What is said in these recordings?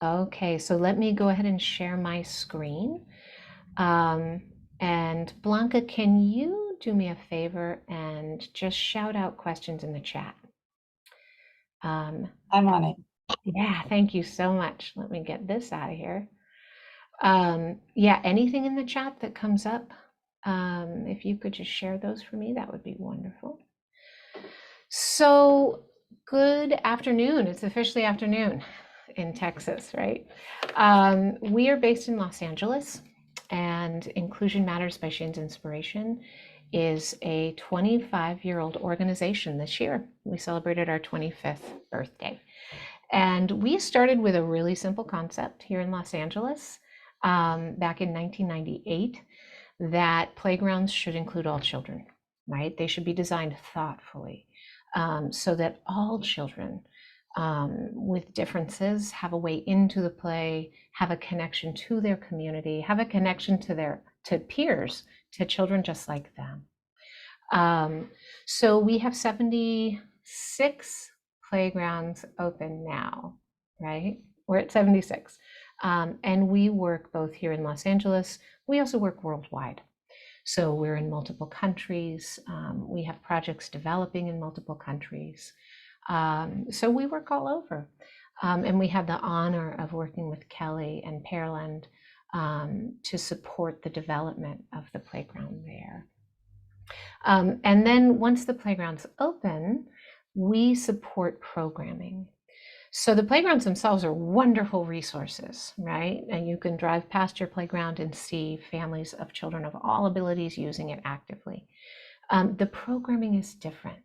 Okay, so let me go ahead and share my screen. Um, and Blanca, can you do me a favor and just shout out questions in the chat? Um, I'm on it. yeah, thank you so much. Let me get this out of here. Yeah, anything in the chat that comes up, if you could just share those for me, that would be wonderful. So, good afternoon. It's officially afternoon in Texas, right? We are based in Los Angeles, and Inclusion Matters by Shane's Inspiration is a 25-year-old organization this year. We celebrated our 25th birthday. And we started with a really simple concept here in Los Angeles back in 1998 that playgrounds should include all children, right? They should be designed thoughtfully so that all children with differences have a way into the play, have a connection to their community, have a connection to peers, to children just like them. So we have 76 playgrounds open now, right? We're at 76. And we work both here in Los Angeles. We also work worldwide. So we're in multiple countries. We have projects developing in multiple countries. So we work all over. And we have the honor of working with Kelly and Pearland to support the development of the playground there. And then once the playground's open, we support programming. So the playgrounds themselves are wonderful resources, right? And you can drive past your playground and see families of children of all abilities using it actively. The programming is different.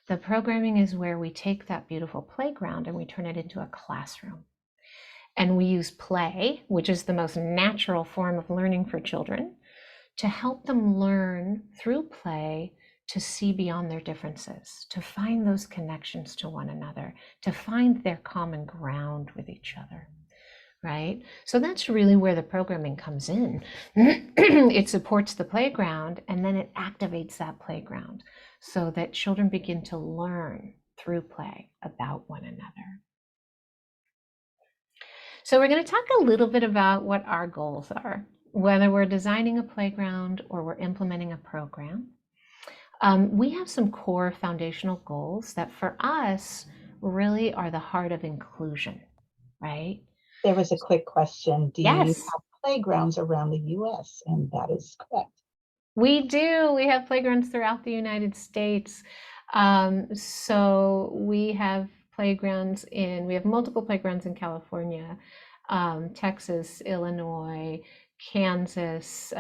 The programming is where we take that beautiful playground and we turn it into a classroom. And we use play, which is the most natural form of learning for children, to help them learn through play to see beyond their differences, to find those connections to one another, to find their common ground with each other, right? So that's really where the programming comes in. It supports the playground and then it activates that playground so that children begin to learn through play about one another. So we're going to talk a little bit about what our goals are, whether we're designing a playground or we're implementing a program. We have some core foundational goals that for us really are the heart of inclusion, right? There was a quick question. Do you Yes, have playgrounds around the US? And that is correct. we do. We have playgrounds throughout the United States. So we have we have multiple playgrounds in California, Texas, Illinois, Kansas,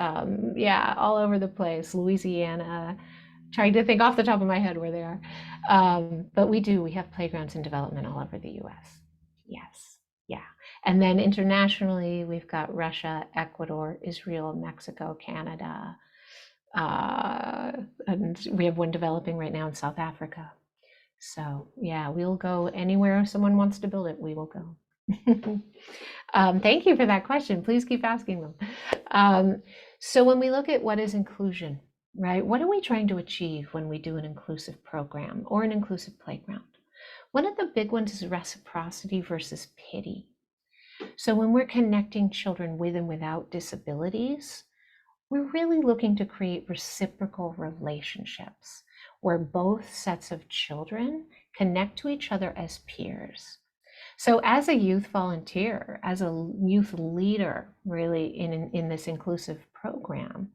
yeah, all over the place, Louisiana. Trying to think off the top of my head where they are. But we have playgrounds in development all over the US. Yes, yeah. And then internationally, we've got Russia, Ecuador, Israel, Mexico, Canada, and we have one developing right now in South Africa. So yeah, we'll go anywhere someone wants to build it, we will go. Thank you for that question. Please keep asking them. So when we look at what is inclusion, right? What are we trying to achieve when we do an inclusive program or an inclusive playground? One of the big ones is reciprocity versus pity. So when we're connecting children with and without disabilities, we're really looking to create reciprocal relationships where both sets of children connect to each other as peers. So as a youth volunteer, as a youth leader, really in this inclusive program,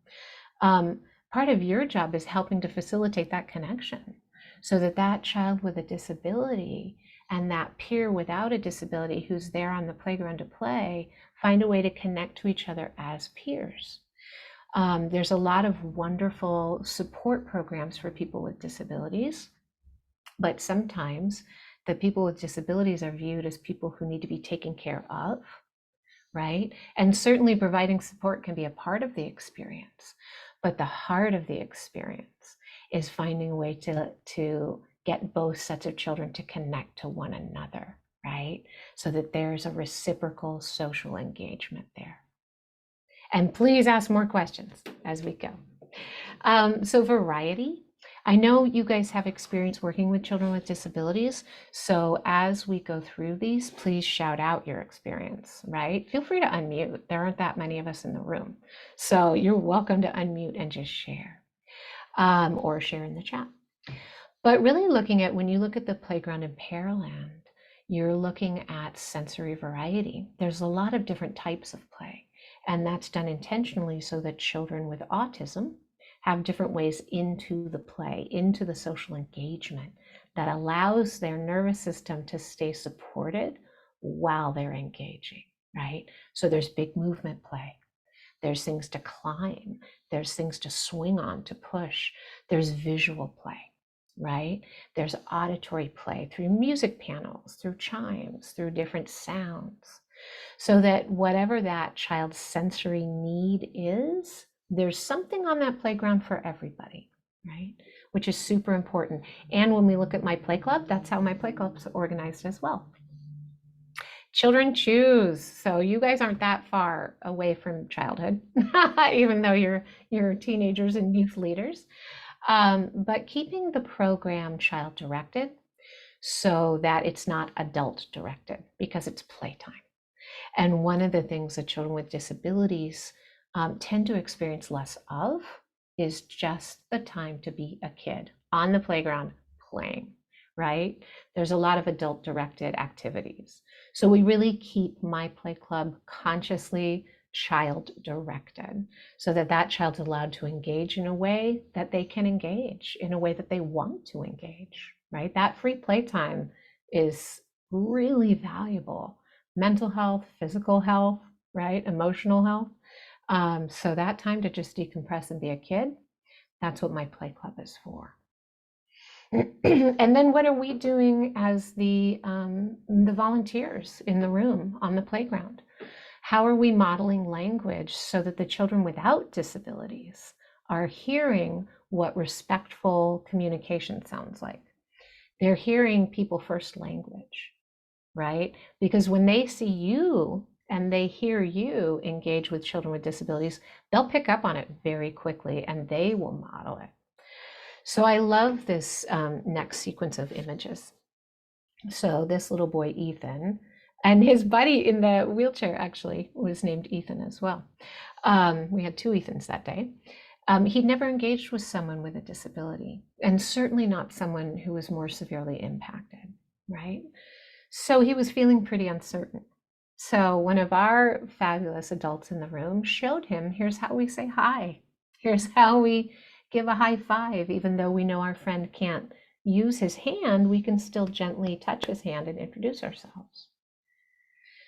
part of your job is helping to facilitate that connection so that that child with a disability and that peer without a disability who's there on the playground to play find a way to connect to each other as peers. There's a lot of wonderful support programs for people with disabilities, but sometimes the people with disabilities are viewed as people who need to be taken care of, right? And certainly providing support can be a part of the experience, but the heart of the experience is finding a way to get both sets of children to connect to one another, right? So that there's a reciprocal social engagement there. And please ask more questions as we go. So variety. I know you guys have experience working with children with disabilities, so as we go through these, please shout out your experience, right? Feel free to unmute. There aren't that many of us in the room, so you're welcome to unmute and just share, or share in the chat. But really looking at, when you look at the playground in Pearland, you're looking at sensory variety. There's a lot of different types of play, and that's done intentionally so that children with autism have different ways into the play, into the social engagement that allows their nervous system to stay supported while they're engaging, right? So there's big movement play. There's things to climb. There's things to swing on, to push. There's visual play, right? There's auditory play through music panels, through chimes, through different sounds, so that whatever that child's sensory need is, there's something on that playground for everybody, right? Which is super important. And when we look at my play club, that's how my play club's organized as well. Children choose. So you guys aren't that far away from childhood, even though you're teenagers and youth leaders. But keeping the program child directed so that it's not adult directed, because it's playtime. And one of the things that children with disabilities tend to experience less of is just the time to be a kid on the playground playing, right? There's a lot of adult directed activities. So we really keep my play club consciously child directed so that that child's allowed to engage in a way that they can engage, in a way that they want to engage, right? That free playtime is really valuable. Mental health, physical health, right? Emotional health. So that time to just decompress and be a kid, that's what my play club is for. And then what are we doing as the volunteers in the room on the playground? How are we modeling language so that the children without disabilities are hearing what respectful communication sounds like? They're hearing people first language, right? Because when they see you and they hear you engage with children with disabilities, they'll pick up on it very quickly and they will model it. So I love this next sequence of images. So this little boy, Ethan, and his buddy in the wheelchair actually was named Ethan as well. We had two Ethans that day. He'd never engaged with someone with a disability, and certainly not someone who was more severely impacted, right? So he was feeling pretty uncertain. So one of our fabulous adults in the room showed him, here's how we say hi. Here's how we give a high five. Even though we know our friend can't use his hand, we can still gently touch his hand and introduce ourselves.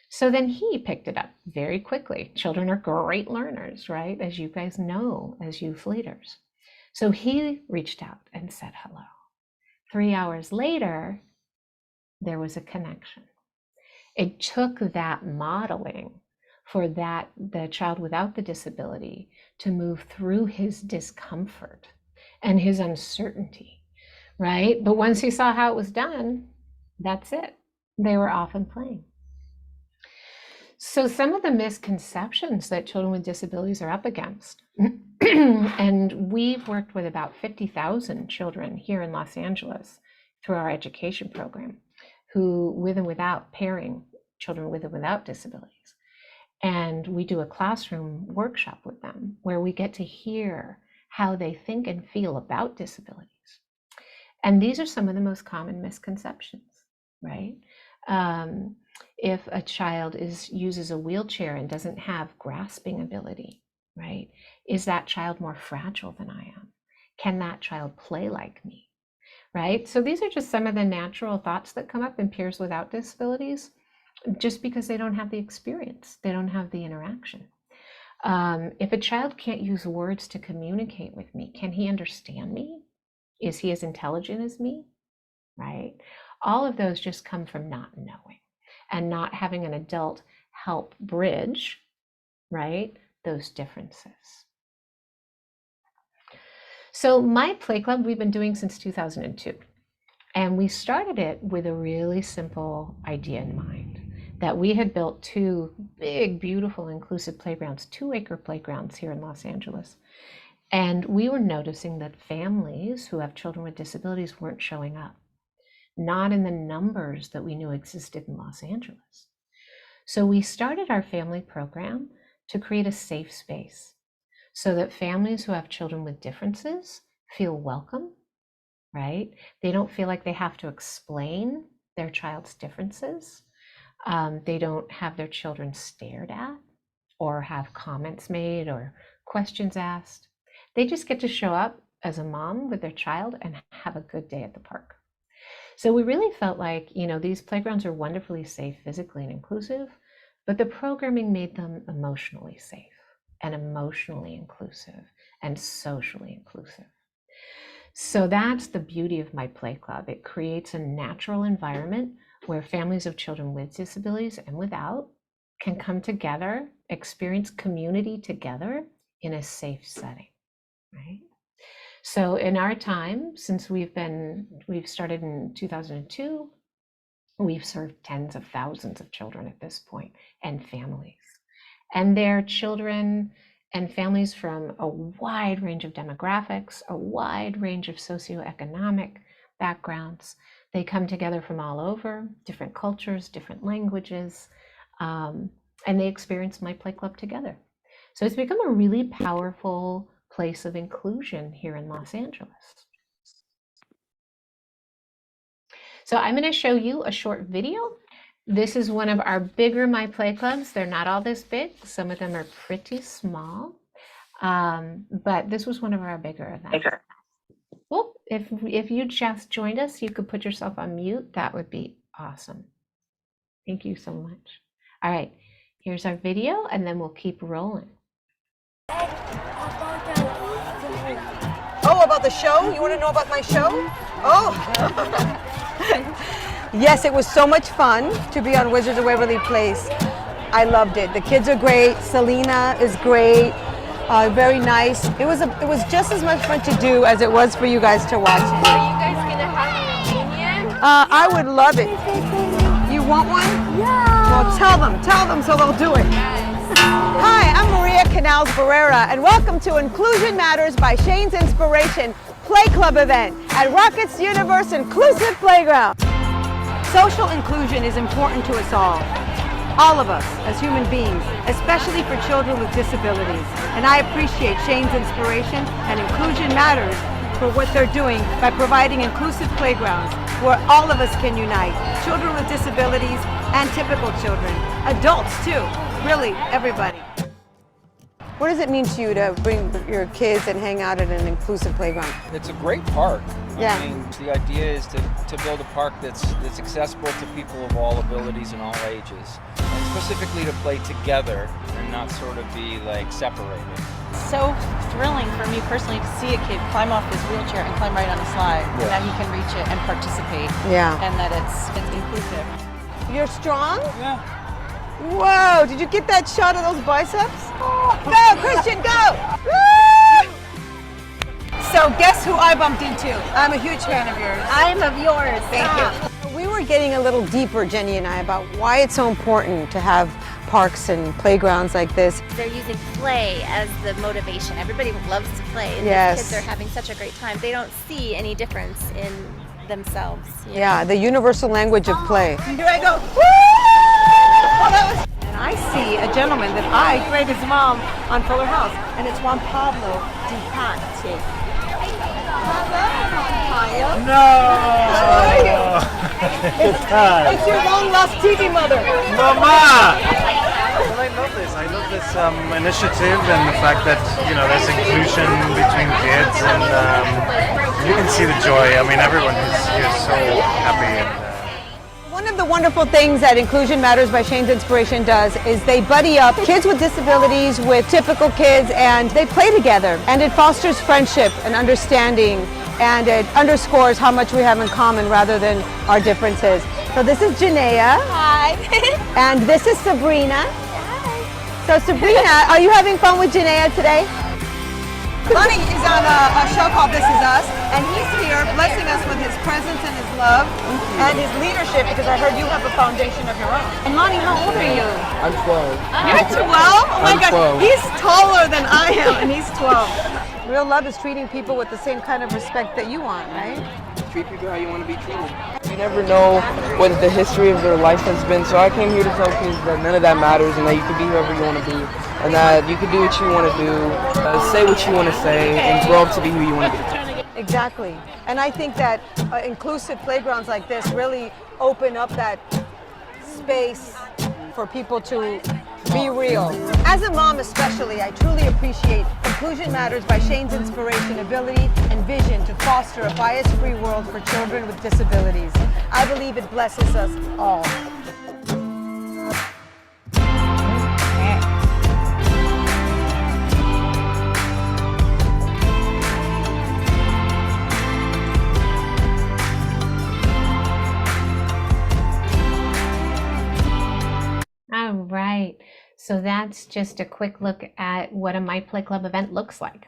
So then he picked it up very quickly. Children are great learners, right? As you guys know, as youth leaders. So he reached out and said hello. 3 hours later, there was a connection. It took that modeling for the child without the disability to move through his discomfort and his uncertainty, right? But once he saw how it was done, that's it. They were off and playing. So some of the misconceptions that children with disabilities are up against, and we've worked with about 50,000 children here in Los Angeles through our education program, who with and without pairing children with and without disabilities. And we do a classroom workshop with them where we get to hear how they think and feel about disabilities. And these are some of the most common misconceptions, right? If a child uses a wheelchair and doesn't have grasping ability, right? Is that child more fragile than I am? Can that child play like me? Right? So these are just some of the natural thoughts that come up in peers without disabilities, just because they don't have the experience, they don't have the interaction. If a child can't use words to communicate with me, can he understand me? Is he as intelligent as me? Right? All of those just come from not knowing and not having an adult help bridge, right, those differences. So my play club we've been doing since 2002, and we started it with a really simple idea in mind, that we had built two big, beautiful, inclusive playgrounds, 2-acre playgrounds here in Los Angeles. And we were noticing that families who have children with disabilities weren't showing up, not in the numbers that we knew existed in Los Angeles. So we started our family program to create a safe space so that families who have children with differences feel welcome, right? They don't feel like they have to explain their child's differences. They don't have their children stared at or have comments made or questions asked. They just get to show up as a mom with their child and have a good day at the park. So we really felt like, these playgrounds are wonderfully safe physically and inclusive, but the programming made them emotionally safe and emotionally inclusive and socially inclusive. So that's the beauty of my Play Club. It creates a natural environment where families of children with disabilities and without can come together, experience community together in a safe setting, right? So in our time, since we've started in 2002, we've served tens of thousands of children at this point and families. And their children and families from a wide range of demographics, a wide range of socioeconomic backgrounds. They come together from all over, different cultures, different languages, and they experience my Play Club together. So it's become a really powerful place of inclusion here in Los Angeles. So I'm going to show you a short video. This is one of our bigger My Play Clubs. They're not all this big. Some of them are pretty small, but this was one of our bigger events. Well, if you just joined us, you could put yourself on mute. That would be awesome. Thank you so much. All right, here's our video, and then we'll keep rolling. Oh, about the show? You want to know about my show? Oh. Yes, it was so much fun to be on Wizards of Waverly Place. I loved it. The kids are great. Selena is great. Very nice. It was just as much fun to do as it was for you guys to watch. Are you guys gonna have a reunion? I would love it. You want one? Yeah. Well, tell them so they'll do it. Yes. Hi, I'm Maria Canals Barrera, and welcome to Inclusion Matters by Shane's Inspiration Play Club event at Rockets Universe Inclusive Playground. Social inclusion is important to us all of us as human beings, especially for children with disabilities. And I appreciate Shane's Inspiration and Inclusion Matters for what they're doing by providing inclusive playgrounds where all of us can unite, children with disabilities and typical children, adults too, really everybody. What does it mean to you to bring your kids and hang out at an inclusive playground? It's a great park. Yeah. I mean, the idea is to build a park that's accessible to people of all abilities and all ages, and specifically to play together and not sort of be like separated. So thrilling for me personally to see a kid climb off his wheelchair and climb right on the slide, and that he can reach it and participate. Yeah. And that it's inclusive. You're strong? Yeah. Whoa, did you get that shot of those biceps? Go, Christian, go! Woo! So guess who I bumped into? I'm a huge fan of yours. I'm of yours. Thank you. We were getting a little deeper, Jenny and I, about why it's so important to have parks and playgrounds like this. They're using play as the motivation. Everybody loves to play, and Yes. the kids are having such a great time. They don't see any difference in themselves. you know? Yeah, the universal language of play. Here I go. Woo! And I see a gentleman that I played his mom on Fuller House, and it's Juan Pablo Di Ponte. No! It's your long lost TV mother. Mama! Well, I love this. I love this initiative and the fact that, there's inclusion between kids, and you can see the joy. I mean, everyone is here so happy. One of the wonderful things that Inclusion Matters by Shane's Inspiration does is they buddy up kids with disabilities with typical kids, and they play together, and it fosters friendship and understanding, and it underscores how much we have in common rather than our differences. So this is Janaea. Hi. And this is Sabrina. Hi. So Sabrina, are you having fun with Janaea today? Lonnie is on a show called This Is Us, and he's here blessing us with his presence and his love and his leadership, because I heard you have a foundation of your own. And Lonnie, how old are you? I'm 12. You're 12? Oh my I'm God, 12. he's taller than I am, and he's 12. Real love is treating people with the same kind of respect that you want, right? Treat people how you want to be treated. You never know what the history of their life has been, so I came here to tell kids that none of that matters and that you can be whoever you want to be and that you can do what you want to do, say what you want to say, and grow up to be who you want to be. Exactly. And I think that inclusive playgrounds like this really open up that space for people to be real. As a mom especially, I truly appreciate Inclusion Matters by Shane's inspiration, ability, and vision to foster a bias-free world for children with disabilities. I believe it blesses us all. All right, so that's just a quick look at what a My Play Club event looks like.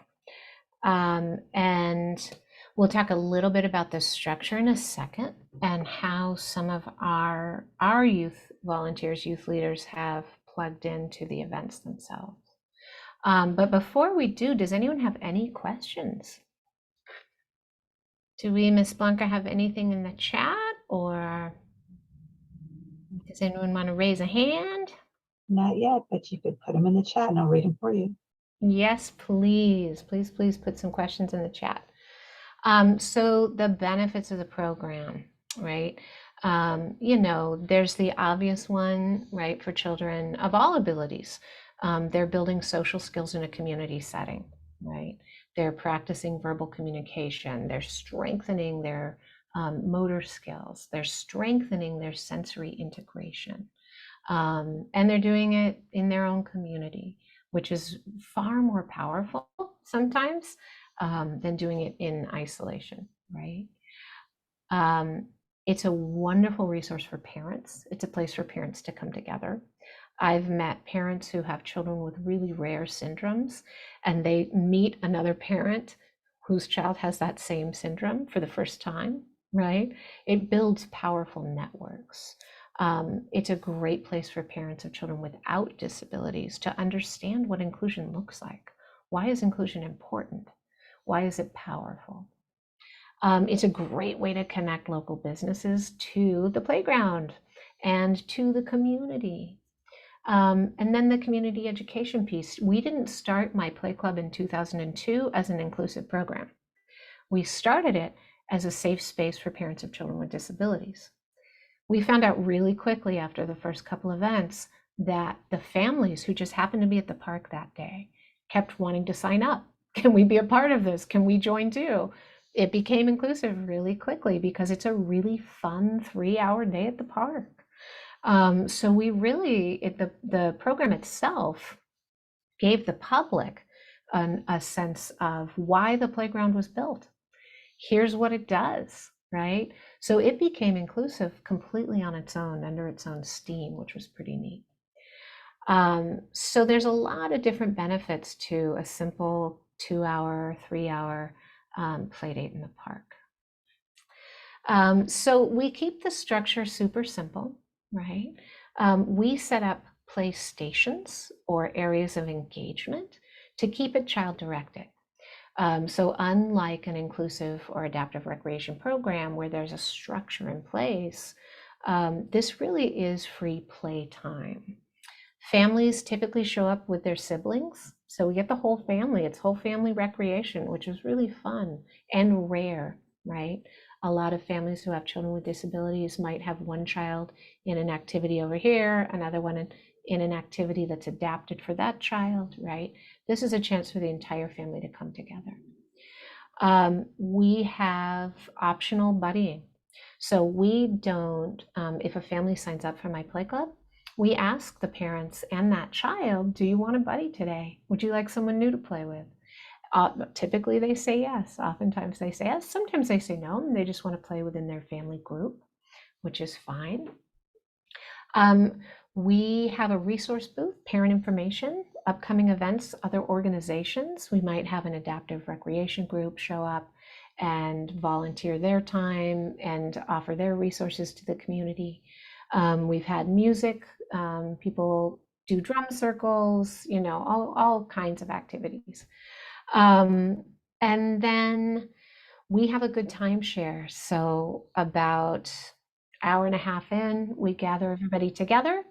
And we'll talk a little bit about the structure in a second and how some of our youth volunteers, youth leaders have plugged into the events themselves. But before we do, does anyone have any questions? Do we, Ms. Blanca, have anything in the chat, or does anyone want to raise a hand? Not yet, but you could put them in the chat and I'll read them for you. Yes, please. Please put some questions in the chat. So the benefits of the program, right? You know, there's the obvious one, right, for children of all abilities. They're building social skills in a community setting, right? They're practicing verbal communication. They're strengthening their motor skills. They're strengthening their sensory integration. And they're doing it in their own community, which is far more powerful sometimes than doing it in isolation, right? It's a wonderful resource for parents. It's a place for parents to come together. I've met parents who have children with really rare syndromes, and they meet another parent whose child has that same syndrome for the first time, right? It builds powerful networks. It's a great place for parents of children without disabilities to understand what inclusion looks like. Why is inclusion important? Why is it powerful? It's a great way to connect local businesses to the playground and to the community. And then the community education piece. We didn't start My Play Club in 2002 as an inclusive program. We started it as a safe space for parents of children with disabilities. We found out really quickly after the first couple events that the families who just happened to be at the park that day kept wanting to sign up. Can we be a part of this? Can we join too? It became inclusive really quickly because it's a really fun 3-hour day at the park. So we really, the program itself gave the public a sense of why the playground was built. Here's what it does, right? So it became inclusive completely on its own, under its own steam, which was pretty neat. So there's a lot of different benefits to a simple 2-hour, 3-hour play date in the park. So we keep the structure super simple, right? We set up play stations or areas of engagement to keep it child directed. So unlike an inclusive or adaptive recreation program where there's a structure in place, this really is free play time. Families typically show up with their siblings, so we get the whole family. It's whole family recreation, which is really fun and rare, right? A lot of families who have children with disabilities might have one child in an activity over here, another one in an activity that's adapted for that child, right? This is a chance for the entire family to come together. We have optional buddying. So we don't, if a family signs up for My Play Club, we ask the parents and that child, do you want a buddy today? Would you like someone new to play with? Typically they say yes. Oftentimes they say yes. Sometimes they say no, and they just want to play within their family group, which is fine. We have a resource booth, parent information, upcoming events, other organizations. We might have an adaptive recreation group show up and volunteer their time and offer their resources to the community. We've had music, people do drum circles, you know, all kinds of activities. And then we have a good timeshare. So about hour and a half in, we gather everybody together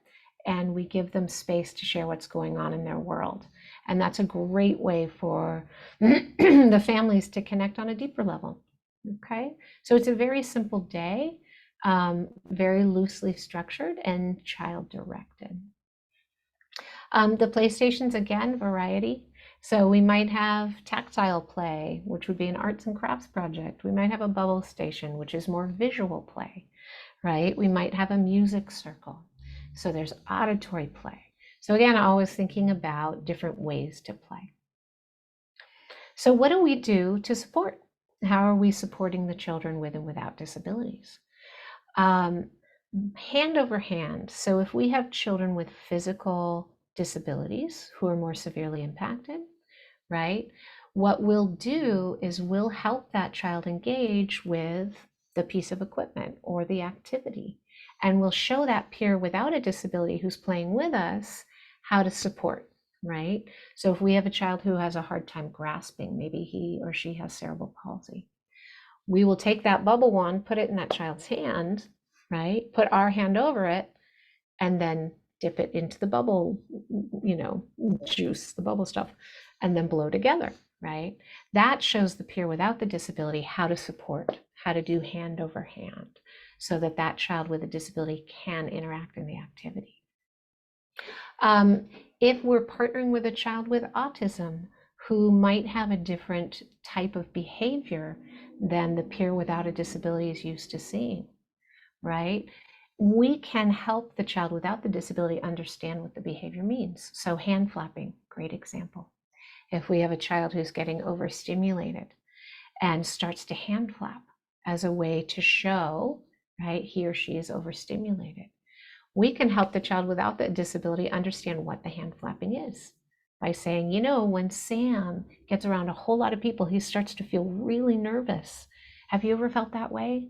and we give them space to share what's going on in their world. And that's a great way for the families to connect on a deeper level. Okay, so it's a very simple day, very loosely structured and child directed. The PlayStations, again, variety. So we might have tactile play, which would be an arts and crafts project. We might have a bubble station, which is more visual play, right? We might have a music circle. So there's auditory play. So again, always thinking about different ways to play. So what do we do to support? How are we supporting the children with and without disabilities? Hand over hand. So if we have children with physical disabilities who are more severely impacted, right? What we'll do is we'll help that child engage with the piece of equipment or the activity. And we'll show that peer without a disability who's playing with us how to support, right? So if we have a child who has a hard time grasping, maybe he or she has cerebral palsy, we will take that bubble wand, put it in that child's hand, right? Put our hand over it, and then dip it into the bubble, juice, the bubble stuff, and then blow together, right? That shows the peer without the disability how to support, how to do hand over hand, so that that child with a disability can interact in the activity. If we're partnering with a child with autism who might have a different type of behavior than the peer without a disability is used to seeing, right? We can help the child without the disability understand what the behavior means. So hand flapping, great example. If we have a child who's getting overstimulated and starts to hand flap as a way to show, right, he or she is overstimulated, we can help the child without the disability understand what the hand flapping is by saying, when Sam gets around a whole lot of people, he starts to feel really nervous. Have you ever felt that way?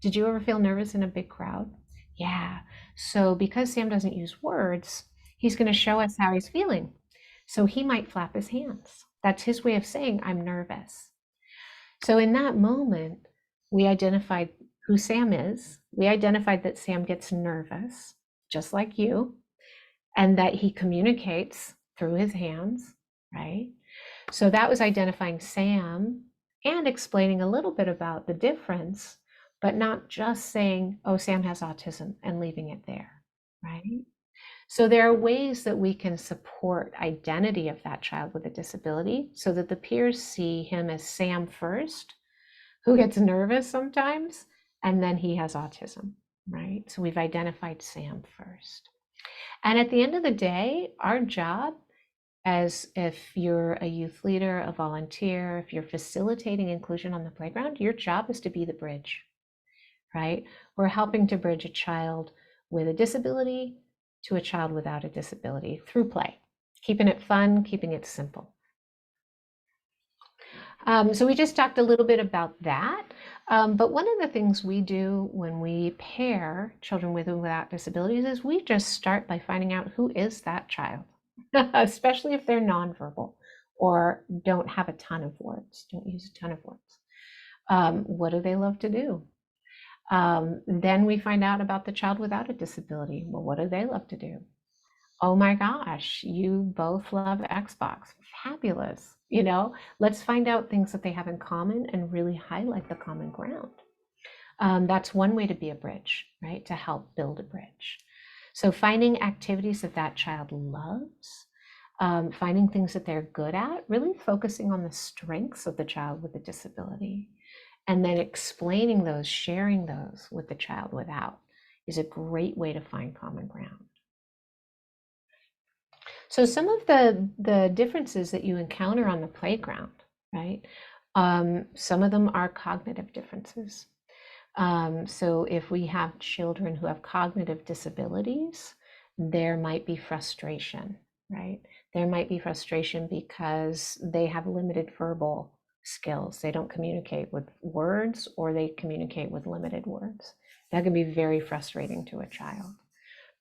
Did you ever feel nervous in a big crowd? Yeah. So because Sam doesn't use words, he's going to show us how he's feeling. So he might flap his hands. That's his way of saying, I'm nervous. So in that moment, we identified who Sam is. We identified that Sam gets nervous, just like you, and that he communicates through his hands, right? So that was identifying Sam and explaining a little bit about the difference, but not just saying, oh, Sam has autism and leaving it there, right? So there are ways that we can support identity of that child with a disability so that the peers see him as Sam first, who gets nervous sometimes, and then he has autism, right? So we've identified Sam first. And at the end of the day, our job, as if you're a youth leader, a volunteer, if you're facilitating inclusion on the playground, your job is to be the bridge, right? We're helping to bridge a child with a disability to a child without a disability through play, keeping it fun, keeping it simple. So we just talked a little bit about that. But one of the things we do when we pair children with and without disabilities is we just start by finding out who is that child, especially if they're nonverbal or don't have a ton of words, don't use a ton of words. What do they love to do? Then we find out about the child without a disability. Well, what do they love to do? Oh my gosh, you both love Xbox. Fabulous. Let's find out things that they have in common and really highlight the common ground. That's one way to be a bridge, right? To help build a bridge. So finding activities that that child loves, finding things that they're good at, really focusing on the strengths of the child with a disability, and then explaining those, sharing those with the child without is a great way to find common ground. So some of the differences that you encounter on the playground, right? Some of them are cognitive differences. So if we have children who have cognitive disabilities, there might be frustration, right? There might be frustration because they have limited verbal skills. They don't communicate with words, or they communicate with limited words. That can be very frustrating to a child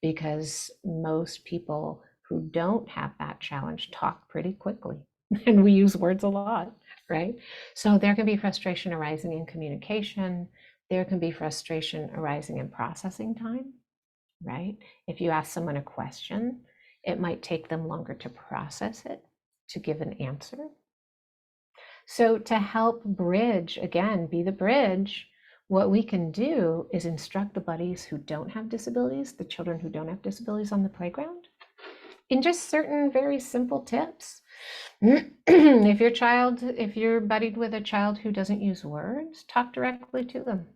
because most people who don't have that challenge talk pretty quickly and we use words a lot. right? So there can be frustration arising in communication. There can be frustration arising in processing time, right? If you ask someone a question, it might take them longer to process it, to give an answer. So to help bridge, again, be the bridge, what we can do is instruct the buddies who don't have disabilities, the children who don't have disabilities on the playground, in just certain very simple tips. If you're buddied with a child who doesn't use words, talk directly to them,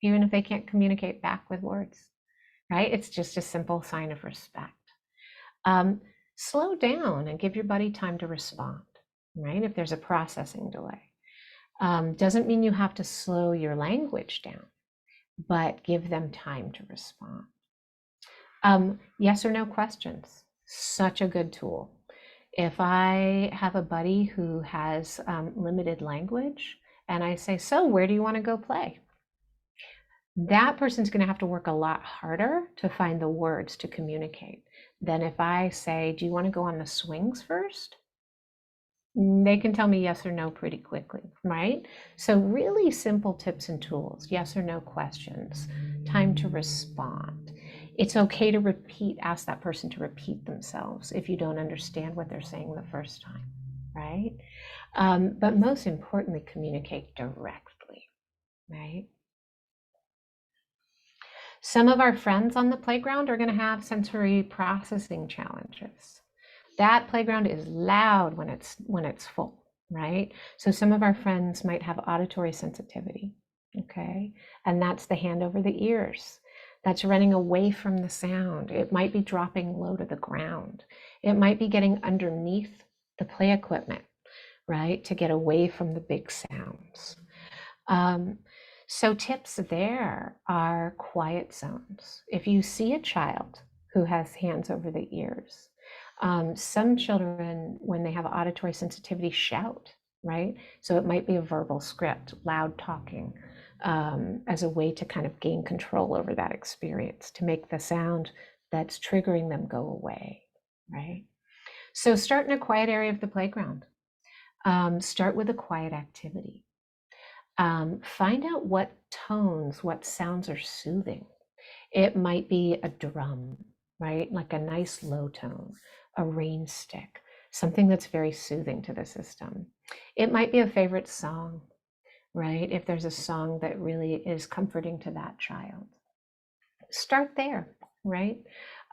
even if they can't communicate back with words, right? It's just a simple sign of respect. Slow down and give your buddy time to respond, right? If there's a processing delay. Doesn't mean you have to slow your language down, but give them time to respond. Yes or no questions, such a good tool. If I have a buddy who has limited language and I say, so where do you want to go play? That person's going to have to work a lot harder to find the words to communicate than if I say, do you want to go on the swings first? They can tell me yes or no pretty quickly, right? So really simple tips and tools, yes or no questions, time to respond. It's okay to ask that person to repeat themselves if you don't understand what they're saying the first time, right? But most importantly, communicate directly, right? Some of our friends on the playground are going to have sensory processing challenges. That playground is loud when it's full, right? So some of our friends might have auditory sensitivity, okay? And that's the hand over the ears. That's running away from the sound. It might be dropping low to the ground. It might be getting underneath the play equipment, right? To get away from the big sounds. So tips there are quiet zones. If you see a child who has hands over the ears, some children, when they have auditory sensitivity, shout, right? So it might be a verbal script, loud talking, as a way to kind of gain control over that experience, to make the sound that's triggering them go away, right? So start in a quiet area of the playground. Start with a quiet activity. Find out what tones, what sounds are soothing. It might be a drum, right? Like a nice low tone, a rain stick, something that's very soothing to the system. It might be a favorite song, right? If there's a song that really is comforting to that child. Start there, right?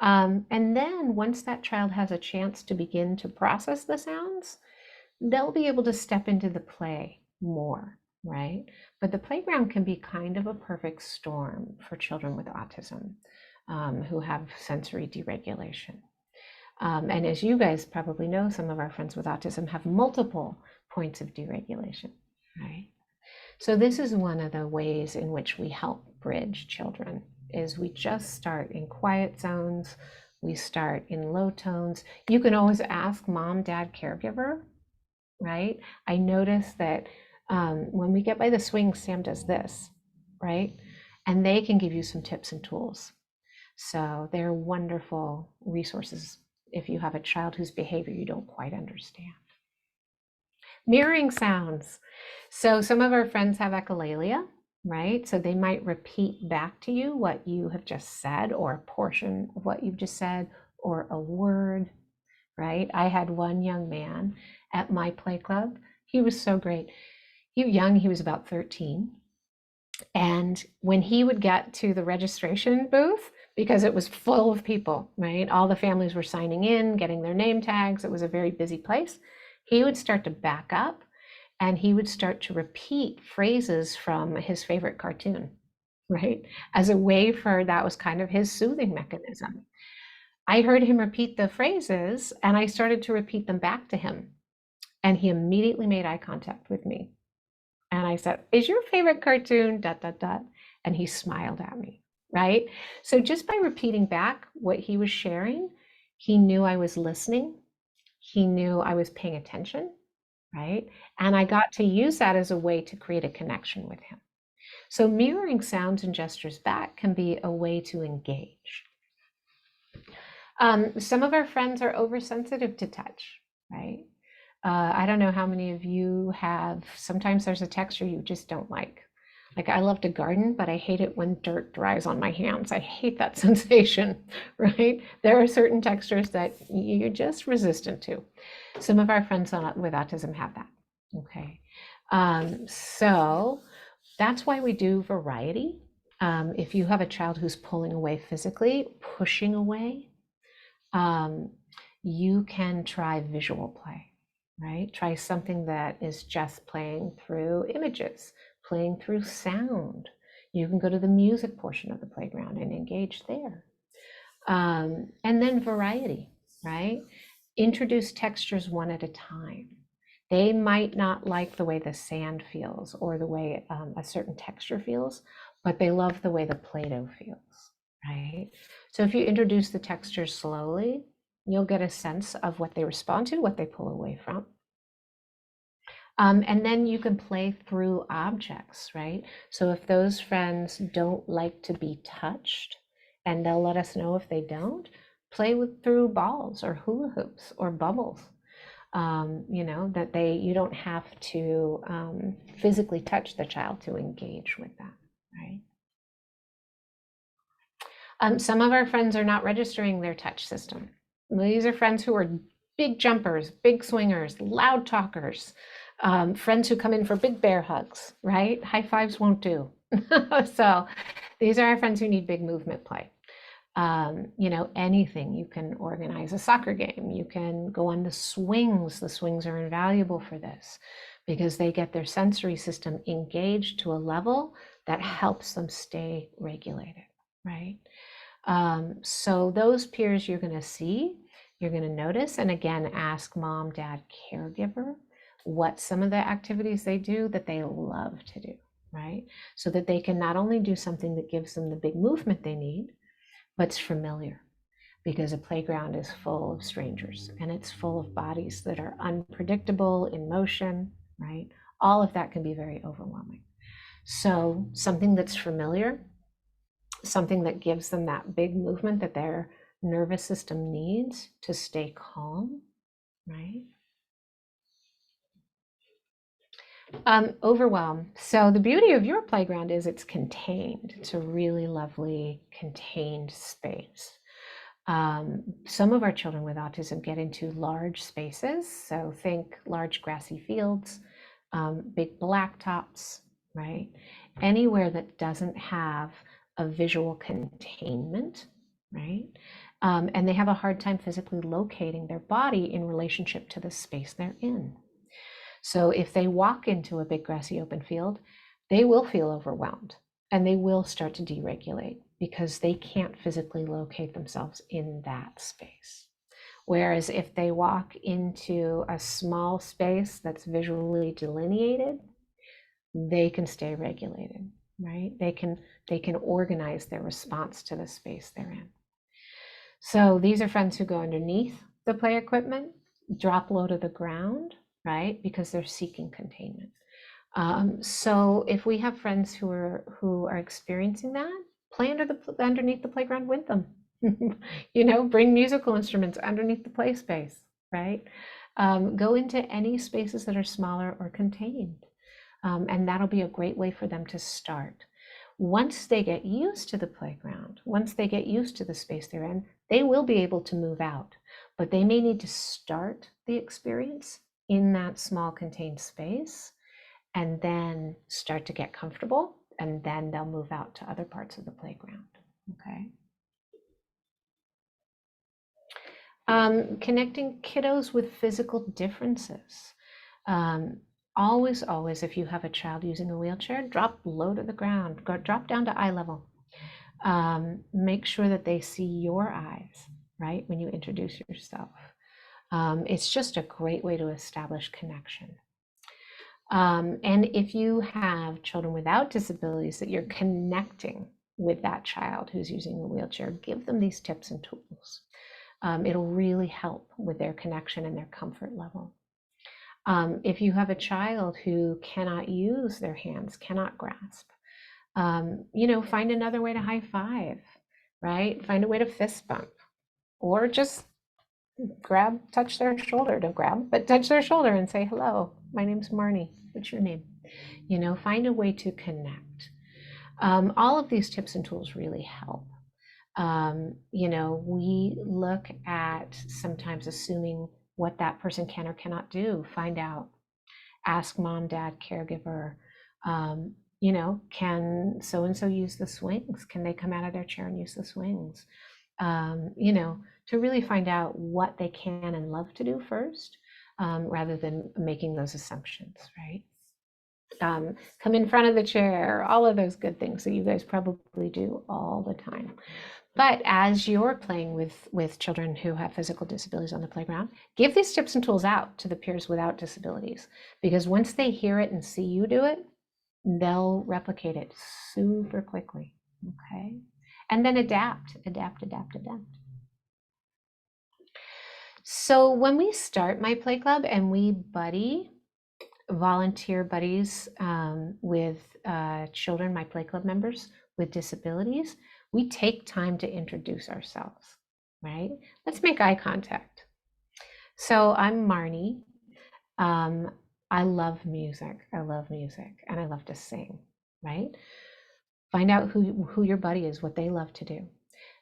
And then once that child has a chance to begin to process the sounds, they'll be able to step into the play more, right? But the playground can be kind of a perfect storm for children with autism who have sensory deregulation. And as you guys probably know, some of our friends with autism have multiple points of deregulation, right? So this is one of the ways in which we help bridge children, is we just start in quiet zones, we start in low tones. You can always ask mom, dad, caregiver, right? I notice that when we get by the swing, Sam does this, right? And they can give you some tips and tools. So they're wonderful resources if you have a child whose behavior you don't quite understand. Mirroring sounds. So some of our friends have echolalia, right? So they might repeat back to you what you have just said, or a portion of what you've just said, or a word, right? I had one young man at my play club. He was so great. He was young, he was about 13. And when he would get to the registration booth, because it was full of people, right? All the families were signing in, getting their name tags. It was a very busy place. He would start to back up and he would start to repeat phrases from his favorite cartoon, right? As a way that was kind of his soothing mechanism. I heard him repeat the phrases and I started to repeat them back to him. And he immediately made eye contact with me. And I said, is your favorite cartoon ... And he smiled at me, right? So just by repeating back what he was sharing, he knew I was listening. He knew I was paying attention, right? And I got to use that as a way to create a connection with him. So mirroring sounds and gestures back can be a way to engage. Some of our friends are oversensitive to touch, right? I don't know how many of you have, sometimes there's a texture you just don't like. Like I love to garden, but I hate it when dirt dries on my hands. I hate that sensation, right? There are certain textures that you're just resistant to. Some of our friends with autism have that, okay? So that's why we do variety. If you have a child who's pulling away physically, pushing away, you can try visual play, right? Try something that is just playing through images, playing through sound. You can go to the music portion of the playground and engage there. And then variety, right? Introduce textures one at a time. They might not like the way the sand feels or the way a certain texture feels, but they love the way the Play-Doh feels, right? So if you introduce the textures slowly, you'll get a sense of what they respond to, what they pull away from. And then you can play through objects, right? So if those friends don't like to be touched, and they'll let us know if they don't, play through balls or hula hoops or bubbles. You know, that you don't have to physically touch the child to engage with that, right? Some of our friends are not registering their touch system. These are friends who are big jumpers, big swingers, loud talkers, friends who come in for big bear hugs, right? High fives won't do. So these are our friends who need big movement play. You know, anything. You can organize a soccer game. You can go on the swings. The swings are invaluable for this because they get their sensory system engaged to a level that helps them stay regulated, right? So those peers you're going to see, you're going to notice, and again, ask mom, dad, caregiver, what some of the activities they do that they love to do, right? So that they can not only do something that gives them the big movement they need, but it's familiar, because a playground is full of strangers and it's full of bodies that are unpredictable in motion, right? All of that can be very overwhelming. So something that's familiar, something that gives them that big movement that their nervous system needs to stay calm, right? Overwhelm. So the beauty of your playground is it's contained. It's a really lovely contained space. Some of our children with autism get into large spaces. So think large grassy fields, big blacktops, right? Anywhere that doesn't have a visual containment, right? And they have a hard time physically locating their body in relationship to the space they're in. So if they walk into a big grassy open field, they will feel overwhelmed and they will start to deregulate because they can't physically locate themselves in that space. Whereas if they walk into a small space that's visually delineated, they can stay regulated, right? They can organize their response to the space they're in. So these are friends who go underneath the play equipment, drop low to the ground, right? Because they're seeking containment. So if we have friends who are experiencing that, play underneath the playground with them. You know, bring musical instruments underneath the play space, right? Go into any spaces that are smaller or contained. And that'll be a great way for them to start. Once they get used to the playground, once they get used to the space they're in, they will be able to move out, but they may need to start the experience in that small contained space and then start to get comfortable, and then they'll move out to other parts of the playground, okay? Connecting kiddos with physical differences. Always, if you have a child using a wheelchair, drop low to the ground, drop down to eye level. Make sure that they see your eyes, right, when you introduce yourself. It's just a great way to establish connection. And if you have children without disabilities that you're connecting with that child who's using a wheelchair, give them these tips and tools. It'll really help with their connection and their comfort level. If you have a child who cannot use their hands, cannot grasp, you know, find another way to high five, right? Find a way to fist bump, or just touch their shoulder, don't grab, but touch their shoulder and say, hello, my name's Marnie. What's your name? You know, find a way to connect. All of these tips and tools really help. You know, we look at sometimes assuming what that person can or cannot do, find out, ask mom, dad, caregiver, you know, can so-and-so use the swings? Can they come out of their chair and use the swings? You know, to really find out what they can and love to do first, rather than making those assumptions, right? Come in front of the chair, all of those good things that you guys probably do all the time. But as you're playing with children who have physical disabilities on the playground, give these tips and tools out to the peers without disabilities, because once they hear it and see you do it, they'll replicate it super quickly, okay? And then adapt. So when we start my play club and we volunteer buddies with children, my play club members with disabilities, we take time to introduce ourselves, right? Let's make eye contact. So I'm Marnie. I love music, and I love to sing, right? Find out who your buddy is, what they love to do,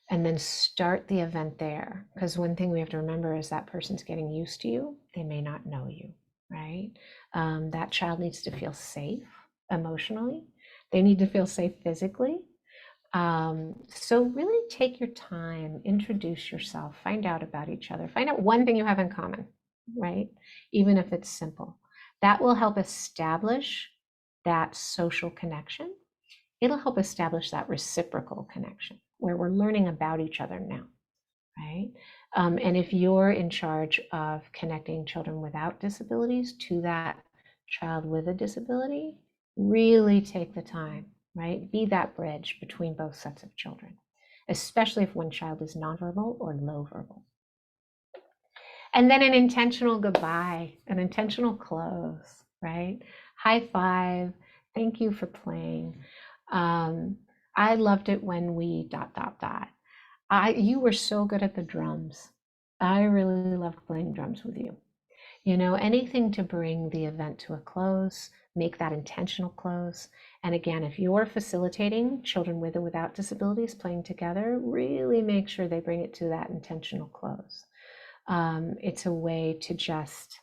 and then start the event there. Because one thing we have to remember is that person's getting used to you. They may not know you, right? That child needs to feel safe emotionally. They need to feel safe physically. So really take your time, introduce yourself, find out about each other, find out one thing you have in common, right? Even if it's simple. That will help establish that social connection. It'll help establish that reciprocal connection where we're learning about each other now, right? And if you're in charge of connecting children without disabilities to that child with a disability, really take the time, right? Be that bridge between both sets of children, especially if one child is nonverbal or low verbal. And then an intentional goodbye, an intentional close, right? High five, thank you for playing. I loved it when we ... You were so good at the drums. I really loved playing drums with you. You know, anything to bring the event to a close, make that intentional close. And again, if you're facilitating children with or without disabilities playing together, really make sure they bring it to that intentional close. It's a way to just,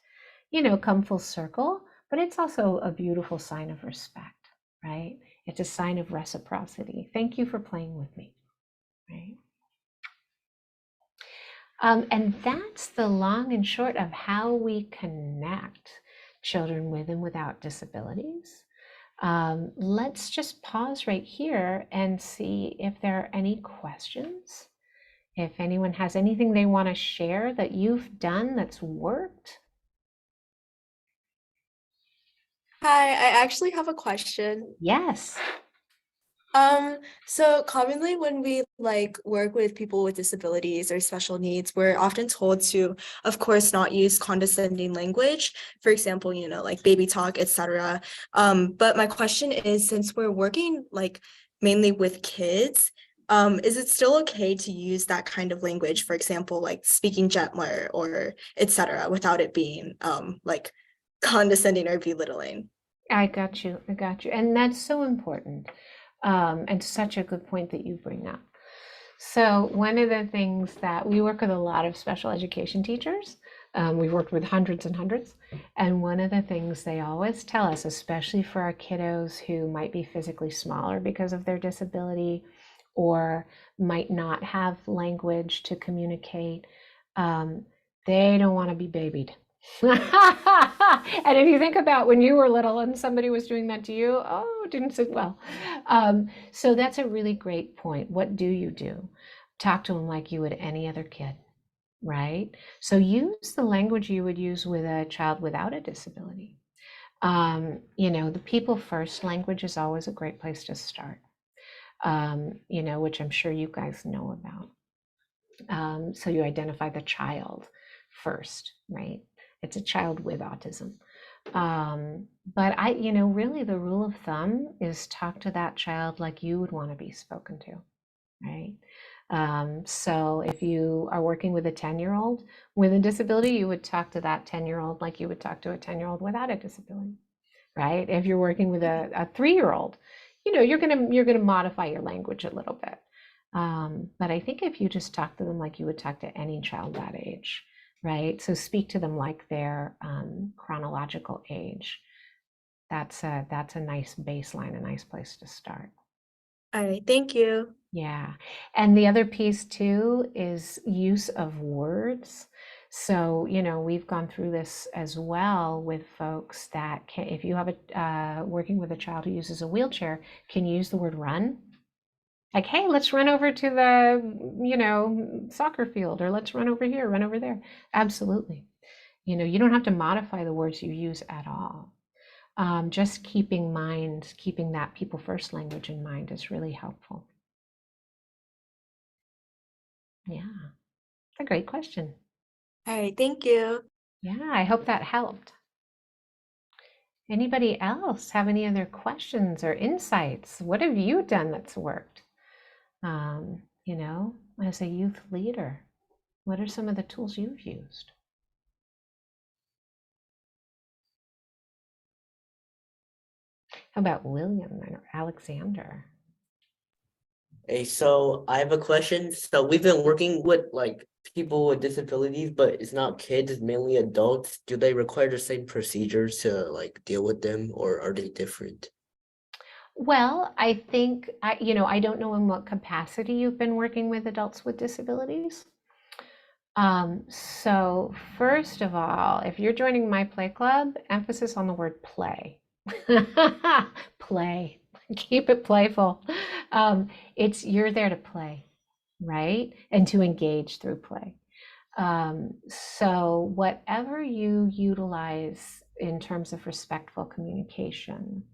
you know, come full circle, but it's also a beautiful sign of respect, right? It's a sign of reciprocity. Thank you for playing with me, right? And that's the long and short of how we connect children with and without disabilities. Let's just pause right here and see if there are any questions. If anyone has anything they want to share that you've done that's worked. Hi, I actually have a question. Yes. So commonly when we work with people with disabilities or special needs, we're often told to, of course, not use condescending language, for example, like baby talk, etc. But my question is, since we're working mainly with kids, is it still okay to use that kind of language, for example, like speaking gentler or etc., without it being condescending or belittling? I got you. And that's so important. And such a good point that you bring up. So one of the things that we work with a lot of special education teachers, we've worked with hundreds and hundreds, and one of the things they always tell us, especially for our kiddos who might be physically smaller because of their disability or might not have language to communicate, they don't want to be babied. And if you think about when you were little and somebody was doing that to you, oh, didn't sit well. So that's a really great point. What do you do? Talk to them like you would any other kid, right? So use the language you would use with a child without a disability. The people first language is always a great place to start, which I'm sure you guys know about. So you identify the child first, right? It's a child with autism. But really the rule of thumb is talk to that child like you would want to be spoken to, right? So if you are working with a 10-year-old with a disability, you would talk to that 10-year-old like you would talk to a 10-year-old without a disability, right? If you're working with a 3-year-old, you're gonna modify your language a little bit. But I think if you just talk to them like you would talk to any child that age, right? So speak to them like their chronological age. That's a nice baseline, a nice place to start. All right, thank you. Yeah. And the other piece too is use of words. So, we've gone through this as well with folks that can, if you have working with a child who uses a wheelchair, can you use the word run? Like, hey, let's run over to the, soccer field, or let's run over here, run over there. Absolutely. You don't have to modify the words you use at all. Just keeping that people first language in mind is really helpful. Yeah, it's a great question. All right, thank you. Yeah, I hope that helped. Anybody else have any other questions or insights? What have you done that's worked? As a youth leader, what are some of the tools you've used? How about William or Alexander? Hey, so I have a question. So we've been working with like people with disabilities, but it's not kids, it's mainly adults. Do they require the same procedures to like deal with them, or are they different? Well, I think, I don't know in what capacity you've been working with adults with disabilities. So first of all, if you're joining my play club, emphasis on the word play. Play. Keep it playful. You're there to play, right? And to engage through play. So whatever you utilize in terms of respectful communication,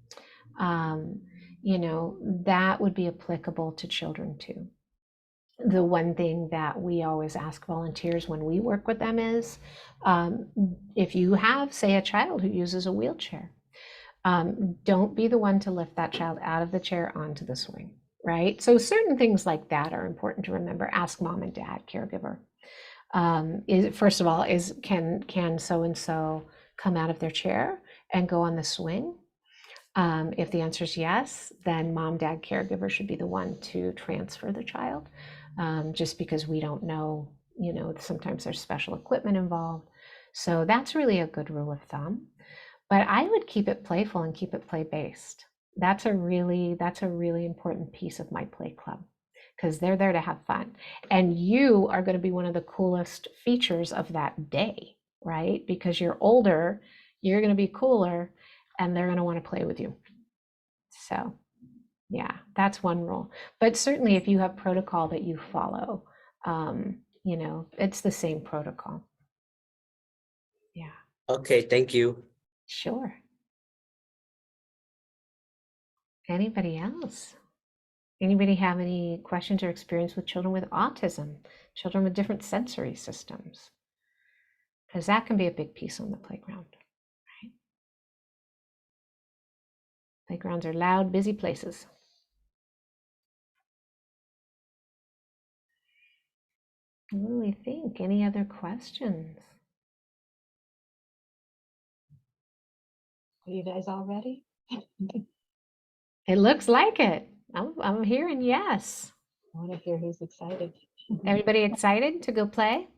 that would be applicable to children too. The one thing that we always ask volunteers when we work with them is, if you have, say, a child who uses a wheelchair, don't be the one to lift that child out of the chair onto the swing, right? So certain things like that are important to remember. Ask mom and dad, caregiver. First of all, can so-and-so come out of their chair and go on the swing? If the answer is yes, then mom, dad, caregiver should be the one to transfer the child, just because we don't know, sometimes there's special equipment involved. So that's really a good rule of thumb. But I would keep it playful and keep it play-based. That's a really important piece of my play club, because they're there to have fun. And you are going to be one of the coolest features of that day, right? Because you're older, you're going to be cooler, and they're going to want to play with you. So yeah, that's one rule. But certainly if you have protocol that you follow, it's the same protocol. Yeah. Okay, thank you. Sure. Anybody else? Anybody have any questions or experience with children with autism, children with different sensory systems? Because that can be a big piece on the playground, right? Playgrounds are loud, busy places. What do we think? Any other questions? Are you guys all ready? It looks like it. I'm hearing yes. I want to hear who's excited. Everybody excited to go play?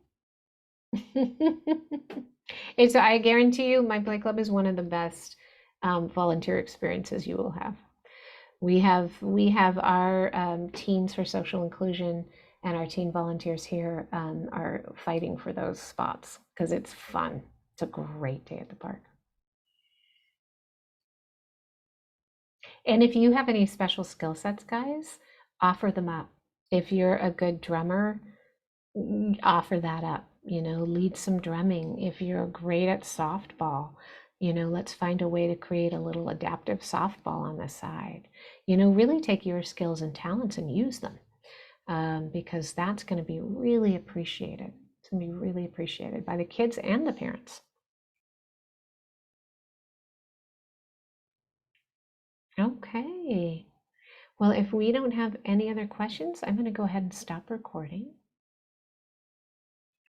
I guarantee you, my play club is one of the best volunteer experiences you will have. We have our teens for social inclusion, and our teen volunteers here are fighting for those spots because it's fun. It's a great day at the park. And if you have any special skill sets, guys, offer them up. If you're a good drummer, offer that up. Lead some drumming. If you're great at softball, let's find a way to create a little adaptive softball on the side. Really take your skills and talents and use them, because that's going to be really appreciated. It's going to be really appreciated by the kids and the parents. Okay. Well, if we don't have any other questions, I'm going to go ahead and stop recording.